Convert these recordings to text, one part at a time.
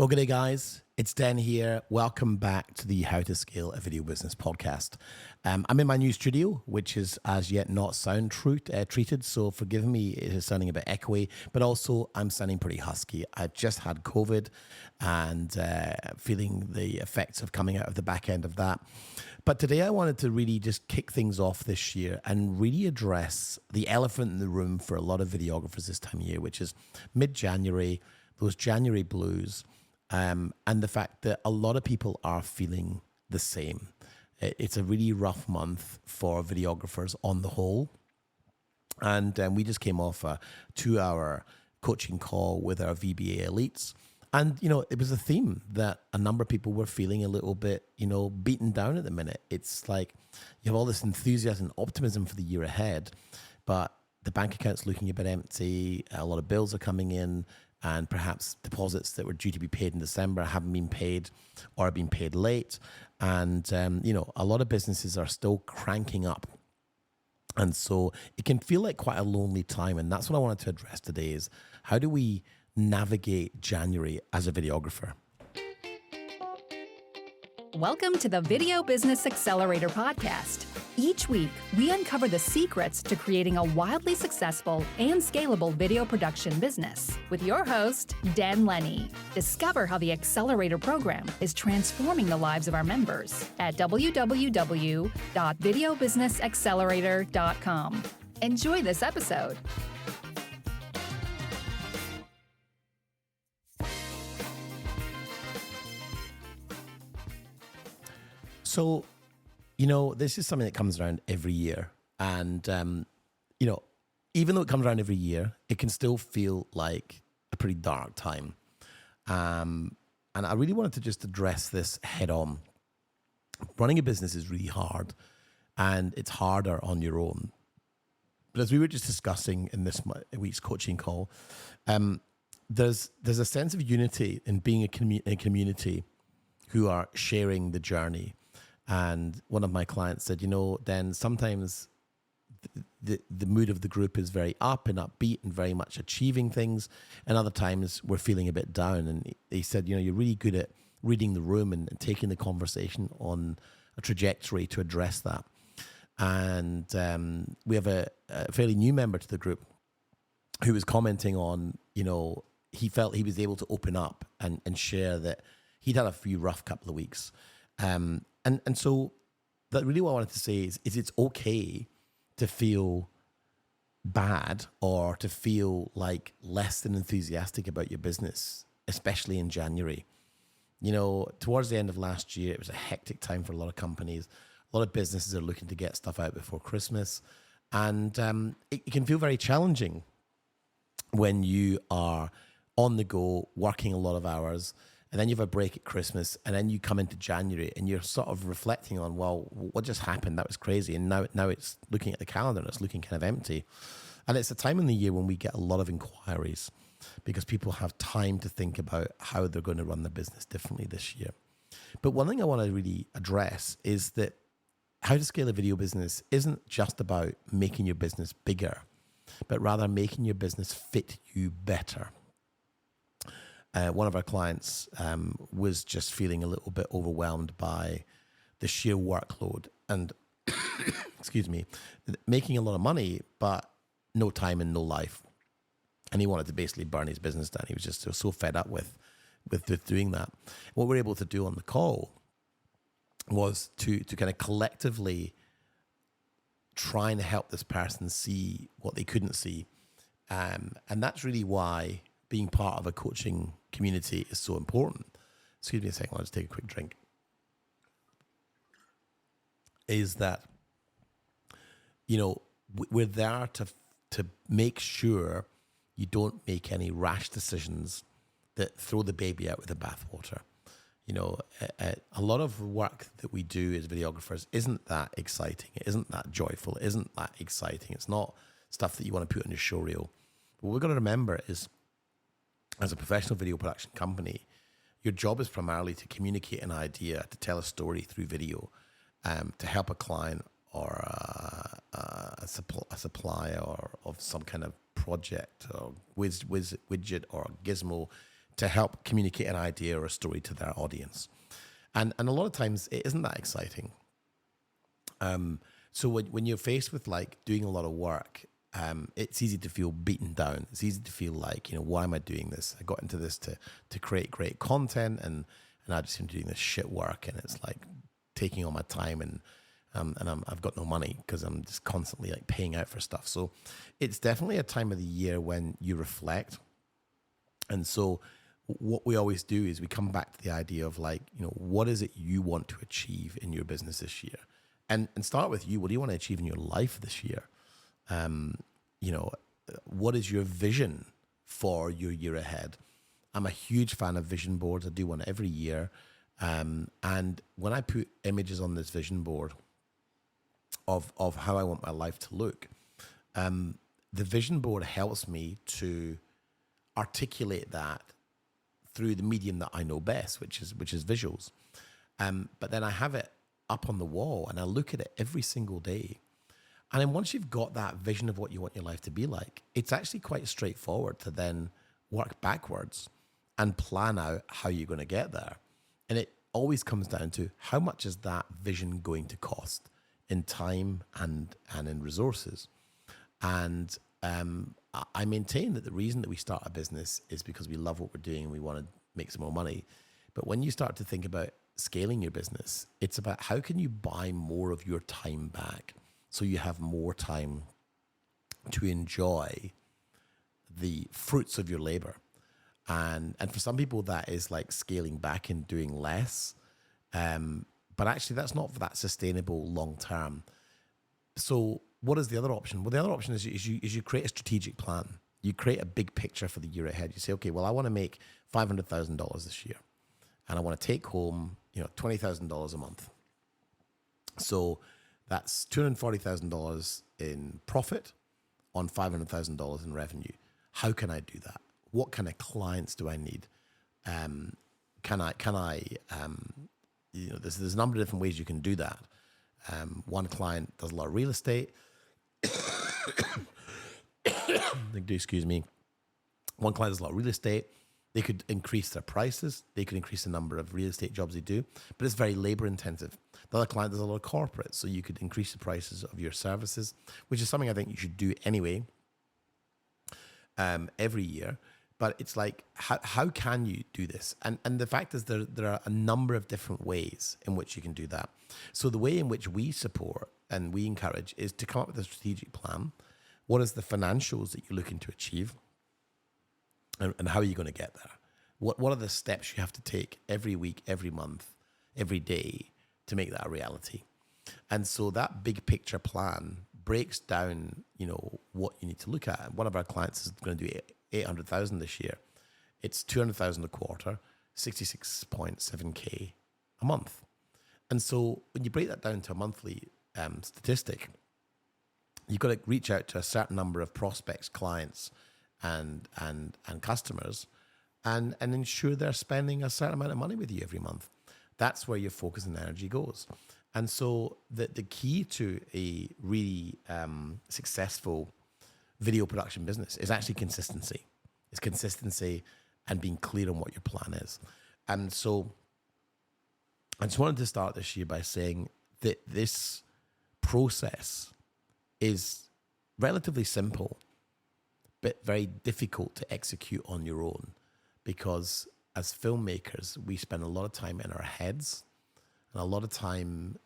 Well, good day, guys. It's Den here. Welcome back to the How to Scale a Video Business podcast. I'm in my new studio, which is as yet not sound treated, so forgive me, it is sounding a bit echoey, but also I'm sounding pretty husky. I've just had COVID and feeling the effects of coming out of the back end of that. But today I wanted to really just kick things off this year and really address the elephant in the room for a lot of videographers this time of year, which is mid-January, those January blues. And the fact that a lot of people are feeling the same. It's a really rough month for videographers on the whole. And we just came off a 2-hour coaching call with our VBA elites. And, it was a theme that a number of people were feeling a little bit, beaten down at the minute. It's like you have all this enthusiasm and optimism for the year ahead, but the bank account's looking a bit empty. A lot of bills are coming in. And perhaps deposits that were due to be paid in December haven't been paid or have been paid late. And, a lot of businesses are still cranking up. And so it can feel like quite a lonely time. And that's what I wanted to address today is how do we navigate January as a videographer? Welcome to the Video Business Accelerator podcast. Each week, we uncover the secrets to creating a wildly successful and scalable video production business with your host, Den Lennie. Discover how the Accelerator program is transforming the lives of our members at www.videobusinessaccelerator.com. Enjoy this episode. So, this is something that comes around every year. And, even though it comes around every year, it can still feel like a pretty dark time. And I really wanted to just address this head on. Running a business is really hard, and it's harder on your own. But as we were just discussing in this week's coaching call, there's a sense of unity in being a community who are sharing the journey. And one of my clients said, then sometimes the mood of the group is very up and upbeat and very much achieving things. And other times we're feeling a bit down. And he said, you're really good at reading the room and taking the conversation on a trajectory to address that. And we have a fairly new member to the group who was commenting on, he felt he was able to open up and share that he'd had a few rough couple of weeks. And so that really what I wanted to say is it's okay to feel bad or to feel like less than enthusiastic about your business, especially in January. Towards the end of last year, it was a hectic time for a lot of companies. A lot of businesses are looking to get stuff out before Christmas. And it can feel very challenging when you are on the go, working a lot of hours, and then you have a break at Christmas, and then you come into January, and you're sort of reflecting on, well, what just happened? That was crazy. And now it's looking at the calendar, and it's looking kind of empty. And it's a time in the year when we get a lot of inquiries because people have time to think about how they're going to run the business differently this year. But one thing I want to really address is that how to scale a video business isn't just about making your business bigger, but rather making your business fit you better. One of our clients was just feeling a little bit overwhelmed by the sheer workload and, excuse me, making a lot of money, but no time and no life. And he wanted to basically burn his business down. He was just so fed up with doing that. What we were able to do on the call was to kind of collectively try and help this person see what they couldn't see. And that's really why being part of a coaching community is so important. Excuse me a second, I'll just take a quick drink. Is that, we're there to make sure you don't make any rash decisions that throw the baby out with the bathwater. A lot of work that we do as videographers isn't that exciting. It isn't that joyful. It isn't that exciting. It's not stuff that you want to put on your show reel. What we've got to remember is, as a professional video production company, your job is primarily to communicate an idea, to tell a story through video, to help a client or a supplier or of some kind of project or widget or gizmo to help communicate an idea or a story to their audience. And a lot of times it isn't that exciting. So when you're faced with like doing a lot of work, it's easy to feel beaten down. It's easy to feel like, why am I doing this? I got into this to create great content, and I just seem to be doing this shit work, and it's like taking all my time, and I've got no money because I'm just constantly like paying out for stuff. So it's definitely a time of the year when you reflect. And so what we always do is we come back to the idea of like, what is it you want to achieve in your business this year? And start with you. What do you want to achieve in your life this year? What is your vision for your year ahead? I'm a huge fan of vision boards. I do one every year. And when I put images on this vision board of how I want my life to look, the vision board helps me to articulate that through the medium that I know best, which is visuals. But then I have it up on the wall and I look at it every single day. And then once you've got that vision of what you want your life to be like, it's actually quite straightforward to then work backwards and plan out how you're going to get there. And it always comes down to how much is that vision going to cost in time and in resources. And I maintain that the reason that we start a business is because we love what we're doing and we want to make some more money. But when you start to think about scaling your business, it's about how can you buy more of your time back so you have more time to enjoy the fruits of your labor. And for some people, that is like scaling back and doing less. But actually, that's not that sustainable long term. So what is the other option? Well, the other option is you create a strategic plan. You create a big picture for the year ahead. You say, okay, well, I want to make $500,000 this year. And I want to take home, $20,000 a month. So that's $240,000 in profit on $500,000 in revenue. How can I do that? What kind of clients do I need? There's a number of different ways you can do that. One client does a lot of real estate. Excuse me. One client does a lot of real estate. They could increase their prices. They could increase the number of real estate jobs they do, but it's very labor intensive. The other client does a lot of corporate, so you could increase the prices of your services, which is something I think you should do anyway, every year. But it's like, how can you do this? And the fact is there are a number of different ways in which you can do that. So the way in which we support and we encourage is to come up with a strategic plan. What is the financials that you're looking to achieve? And how are you going to get there? What are the steps you have to take every week, every month, every day to make that a reality? And so that big picture plan breaks down, what you need to look at. One of our clients is going to do 800,000 this year. It's 200,000 a quarter, 66.7K a month. And so when you break that down to a monthly statistic, you've got to reach out to a certain number of prospects, clients, and customers, and ensure they're spending a certain amount of money with you every month. That's where your focus and energy goes. And so the key to a really successful video production business is actually consistency. It's consistency and being clear on what your plan is. And so I just wanted to start this year by saying that this process is relatively simple, but very difficult to execute on your own, because as filmmakers, we spend a lot of time in our heads and a lot of time,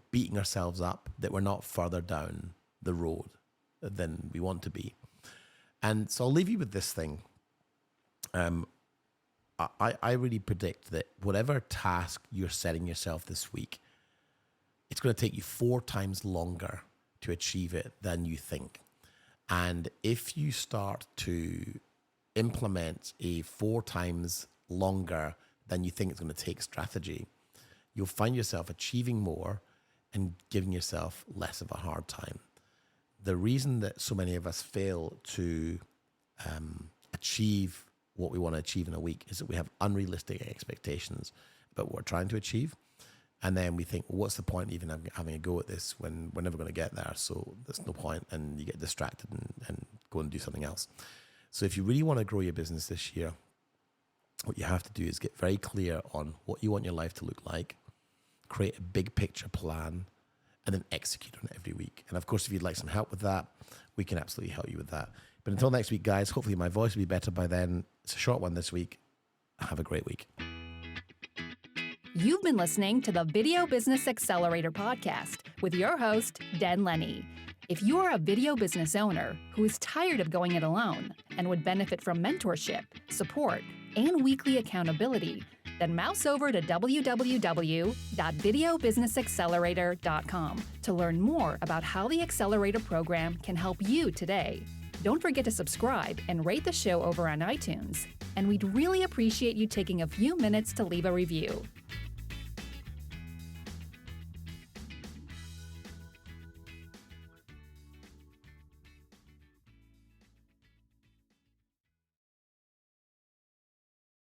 beating ourselves up that we're not further down the road than we want to be. And so I'll leave you with this thing. I really predict that whatever task you're setting yourself this week, it's going to take you 4 times longer to achieve it than you think. And if you start to implement a 4 times longer than you think it's going to take strategy, you'll find yourself achieving more and giving yourself less of a hard time. The reason that so many of us fail to achieve what we want to achieve in a week is that we have unrealistic expectations about what we're trying to achieve. And then we think, well, what's the point even having a go at this when we're never going to get there? So there's no point, and you get distracted and go and do something else. So if you really want to grow your business this year, what you have to do is get very clear on what you want your life to look like, create a big picture plan, and then execute on it every week. And of course, if you'd like some help with that, we can absolutely help you with that. But until next week, guys, hopefully my voice will be better by then. It's a short one this week. Have a great week. You've been listening to the Video Business Accelerator podcast with your host, Den Lennie. If you are a video business owner who is tired of going it alone and would benefit from mentorship, support, and weekly accountability, then mouse over to www.videobusinessaccelerator.com to learn more about how the Accelerator program can help you today. Don't forget to subscribe and rate the show over on iTunes, and we'd really appreciate you taking a few minutes to leave a review.